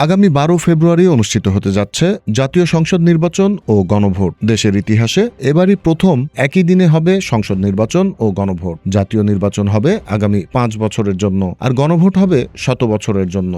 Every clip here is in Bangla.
আগামী 12 ফেব্রুয়ারি অনুষ্ঠিত হতে যাচ্ছে জাতীয় সংসদ নির্বাচন ও গণভোট। দেশের ইতিহাসে এবারই প্রথম একই দিনে হবে সংসদ নির্বাচন ও গণভোট। জাতীয় নির্বাচন হবে আগামী 5 বছরের জন্য, আর গণভোট হবে 100 বছরের জন্য।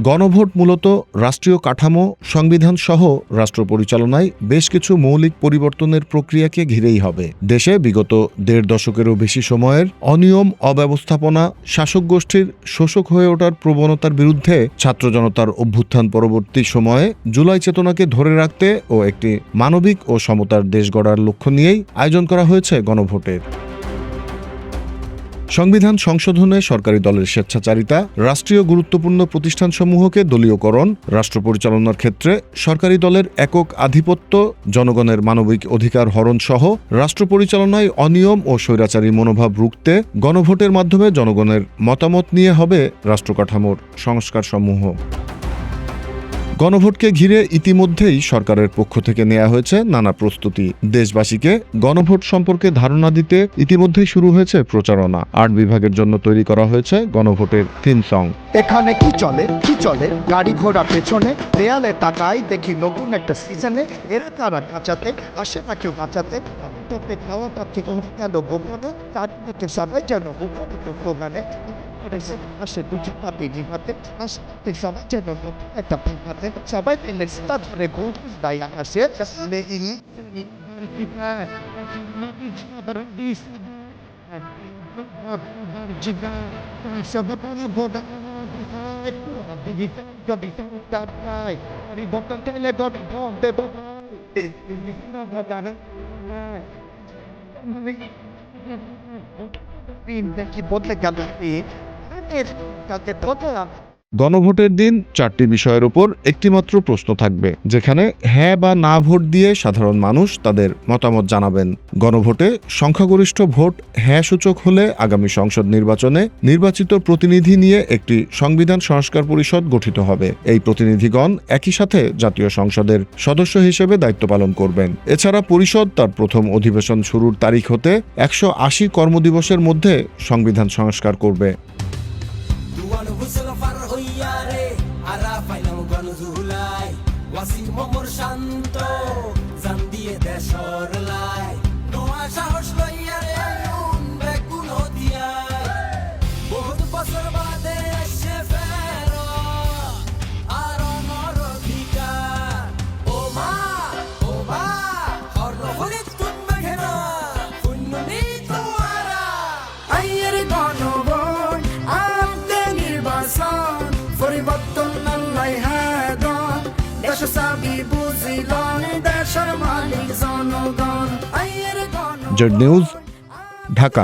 গণভোট মূলত রাষ্ট্রীয় কাঠামো, সংবিধান সহ রাষ্ট্র পরিচালনায় বেশ কিছু মৌলিক পরিবর্তনের প্রক্রিয়াকে ঘিরেই হবে। দেশে বিগত 1.5 দশকেরও বেশি সময়ের অনিয়ম, অব্যবস্থাপনা, শাসক গোষ্ঠীর শোষক হয়ে ওঠার প্রবণতার বিরুদ্ধে ছাত্র জনতার অভ্যুত্থান পরবর্তী সময়ে জুলাই চেতনাকে ধরে রাখতে ও একটি মানবিক ও সমতার দেশ গড়ার লক্ষ্য নিয়েই আয়োজন করা হয়েছে গণভোটের। সংবিধান সংশোধনে সরকারি দলের স্বেচ্ছাচারিতা, রাষ্ট্রীয় গুরুত্বপূর্ণ প্রতিষ্ঠানসমূহকে দলীয়করণ, রাষ্ট্র পরিচালনার ক্ষেত্রে সরকারি দলের একক আধিপত্য, জনগণের মানবিক অধিকার হরণ সহ রাষ্ট্র পরিচালনায় অনিয়ম ও স্বৈরাচারী মনোভাব রুখতে গণভোটের মাধ্যমে জনগণের মতামত নিয়ে হবে রাষ্ট্রকাঠামোর সংস্কারসমূহ। গণভোটকে ঘিরে ইতিমধ্যেই সরকারের পক্ষ থেকে নেওয়া হয়েছে নানা প্রস্তুতি। দেশবাসীকে গণভোট সম্পর্কে ধারণা দিতে ইতিমধ্যেই শুরু হয়েছে প্রচারণা। 8 বিভাগের জন্য তৈরি করা হয়েছে গণভোটের থিম সং। এখানে কি চলে গাড়ি ঘোড়া পেছনে, দেয়ালে তাকাই দেখি নতুন একটা সিজনে, এরা তারা বাঁচাতে আসে না কেউ বাঁচাতে, খাওয়া পাচ্ছি কেন গোপনে, চারদিকে সবাই যেন উপকৃত প্রমাণে আসে দুটি পাতি জিভাতে, আসতে সবাই যেন একটা পিভাতে, সবাই পেলে তা ধরে ঘুষ দায় আসে বদলে গেল গণভোটের দিন 4টি বিষয়ের উপর একটিমাত্র প্রশ্ন থাকবে, যেখানে হ্যাঁ বা না ভোট দিয়ে সাধারণ মানুষ তাদের মতামত জানাবেন। গণভোটে সংখ্যাগরিষ্ঠ ভোট হ্যাঁ সূচক হলে আগামী সংসদ নির্বাচনে নির্বাচিত প্রতিনিধি নিয়ে একটি সংবিধান সংস্কার পরিষদ গঠিত হবে। এই প্রতিনিধিগণ একই সাথে জাতীয় সংসদের সদস্য হিসেবে দায়িত্ব পালন করবেন। এছাড়া পরিষদ তার প্রথম অধিবেশন শুরুর তারিখ হতে 180 কর্মদিবসের মধ্যে সংবিধান সংস্কার করবে। শান্ত জান দিয়ে দেশর লাই নোয়া সাহস লইয়া রে বেগুন হতিয়ায় বহুত বছর বাদে এসে ফেরো আর অমর অধিকার ও মা হরল হলিত তুমি ঘের পুণ্যনি তোমারা আইয়ের গণভোট আনতে নির্বাচন পরিবর্তন নাই হাদন দেশ সাবি বুঝিলন দেশের মালিক জনগণ। Z news, Dhaka.